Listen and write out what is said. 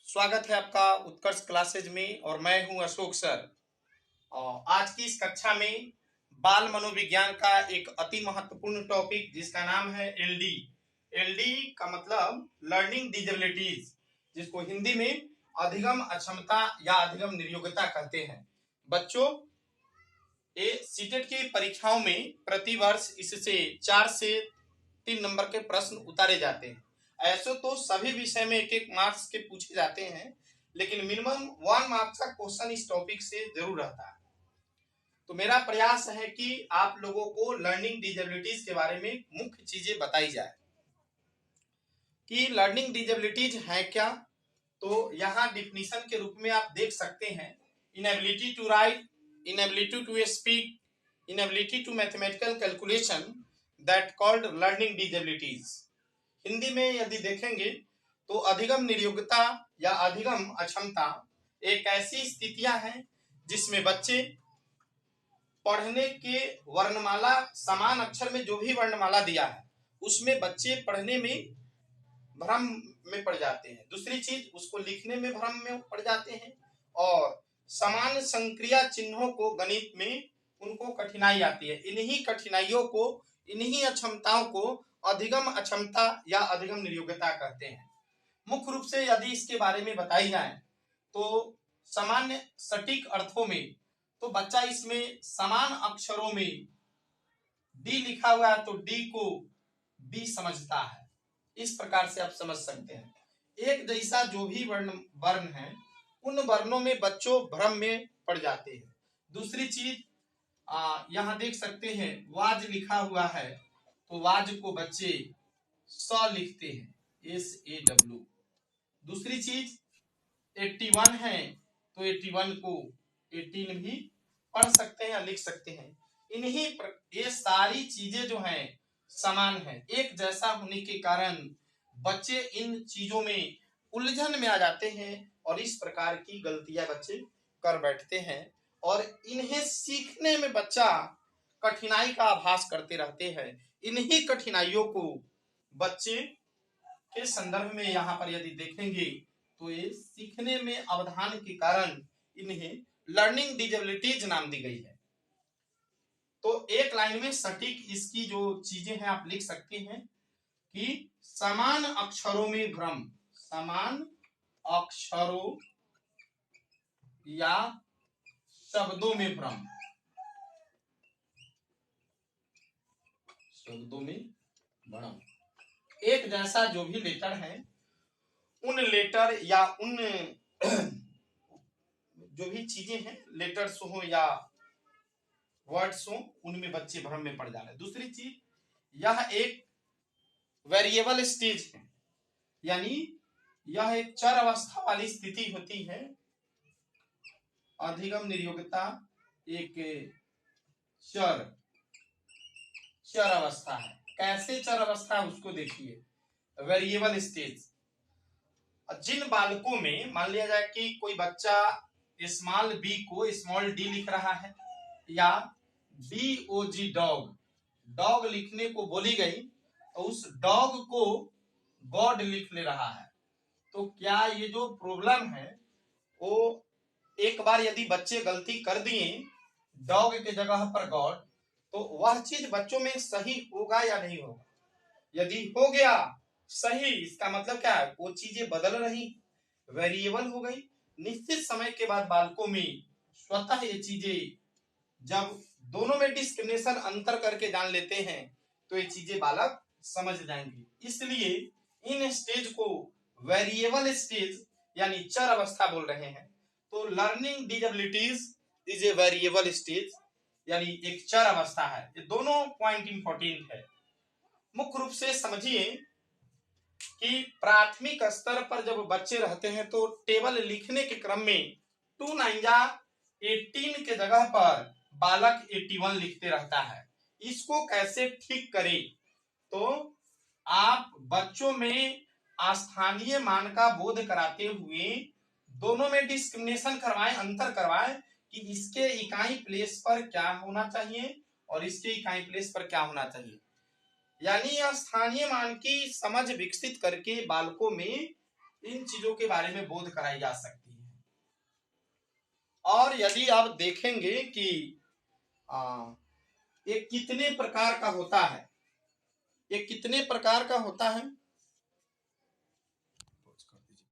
स्वागत है आपका उत्कर्ष क्लासेज में और मैं हूं अशोक सर। और आज की इस कक्षा में बाल मनोविज्ञान का एक अति महत्वपूर्ण टॉपिक जिसका नाम है एलडी। एलडी का मतलब लर्निंग डिजेबिलिटीज, जिसको हिंदी में अधिगम अक्षमता या अधिगम निर्योग्यता कहते हैं। बच्चों, ये सीटेट की परीक्षाओं में प्रतिवर्ष इससे 4 से 3 नंबर के प्रश्न उतारे जाते हैं। ऐसे तो सभी विषय में एक एक मार्क्स के पूछे जाते हैं, लेकिन मिनिमम 1 मार्क्स का क्वेश्चन इस टॉपिक से जरूर रहता है। तो मेरा प्रयास है कि आप लोगों को लर्निंग डिजेबिलिटीज के बारे में मुख्य चीजें बताई जाए कि लर्निंग डिजेबिलिटीज है क्या। तो यहाँ डिफिनीशन के रूप में आप देख सकते हैं, inability to write, inability to speak, inability to mathematical calculation, that called learning disabilities. Hindi में यदि देखेंगे तो अधिगम निर्योग्यता या अधिगम अक्षमता एक ऐसी स्थितियां हैं जिसमें बच्चे पढ़ने के वर्णमाला समान अक्षर में जो भी वर्णमाला दिया है उसमें बच्चे पढ़ने में भ्रम में पड़ जाते हैं। दूसरी चीज, उसको लिखने में भ्रम में पड़ जाते हैं और समान संक्रिया चिन्हों को गणित में उनको कठिनाई आती है। इन्हीं कठिनाइयों को, इन्हीं अक्षमताओं को अधिगम अक्षमता या अधिगम निर्योग्यता कहते हैं। मुख्य रूप से यदि इसके बारे में बताई जाए तो सामान्य सटीक अर्थों में तो बच्चा इसमें समान अक्षरों में डी लिखा हुआ है तो डी को बी समझता है। इस प्रकार से आप समझ सकते हैं। एक जैसा जो भी वर्ण है उन वर्णों में बच्चों भ्रम में पड़ जाते हैं। दूसरी चीज, यहाँ देख सकते हैं वाज लिखा हुआ है तो वाज को बच्चे स लिखते हैं, SAW। दूसरी चीज 81 है तो 81 को 18 भी पढ़ सकते हैं या लिख सकते हैं। इन्हीं ये सारी चीजें जो हैं समान है, एक जैसा होने के कारण बच्चे इन चीजों में उलझन में आ जाते हैं और इस प्रकार की गलतियां बच्चे कर बैठते हैं और इन्हें सीखने में बच्चा कठिनाई का आभास करते रहते हैं। इन्हीं कठिनाइयों को बच्चे के संदर्भ में यहाँ पर यदि देखेंगे तो ये सीखने में अवधान के कारण इन्हें लर्निंग डिजेबिलिटीज नाम दी गई है। तो एक लाइन में सटीक इसकी जो चीजें हैं आप लिख सकते हैं कि समान अक्षरों में भ्रम, समान अक्षरों या शब्दों में भ्रम, शब्दों में भ्रम। एक जैसा जो भी लेटर है उन लेटर या उन जो भी चीजें हैं, लेटर्स हो या वर्ड्स हो, उनमें बच्चे भ्रम में पड़ जा रहे हैं। दूसरी चीज, यह एक वेरिएबल स्टेज है, यानी यह एक चर अवस्था वाली स्थिति होती है। अधिगम निर्योग्यता एक चर अवस्था है। कैसे चर अवस्था है उसको देखिए, वेरिएबल स्टेज। जिन बालकों में मान लिया जाए कि कोई बच्चा स्मॉल बी को स्मॉल डी लिख रहा है या DOG डॉग, डॉग लिखने को बोली गई तो उस डॉग को गॉड लिख ले रहा है। तो क्या ये जो प्रॉब्लम है वो एक बार यदि बच्चे गलती कर दिए डॉग के जगह पर गॉड, तो वह चीज बच्चों में सही होगा या नहीं होगा? यदि हो गया सही, इसका मतलब क्या है, वो चीजें बदल रही, वेरिएबल हो गई। निश्चित समय के बाद बालकों में स्वतः ये चीजें, जब दोनों में डिस्क्रिमिनेशन अंतर करके जान लेते हैं तो ये चीजें बालक समझ जाएंगे। इसलिए इन स्टेज को वेरिएबल स्टेज यानी चर अवस्था बोल रहे हैं। तो learning disabilities is a variable stage, यानी एक चर अवस्था है। ये दोनों पॉइंट इंपॉर्टेंट है। मुख्य रूप से समझिए कि प्राथमिक स्तर पर जब बच्चे रहते हैं तो टेबल लिखने के क्रम में 2 9 18 के जगह पर बालक 81 लिखते रहता है। इसको कैसे ठीक करें? तो आप बच्चों में स्थानीय मान का बोध कराते हुए दोनों में डिस्क्रिमिनेशन करवाएं, अंतर करवाएं कि इसके इकाई प्लेस पर क्या होना चाहिए और इसके इकाई प्लेस पर क्या होना चाहिए। यानी स्थानीय मान की समझ विकसित करके बालकों में इन चीजों के बारे में बोध कराई जा सकती है। और यदि आप देखेंगे कि ये कितने प्रकार का होता है, ये कितने प्रकार का होता है,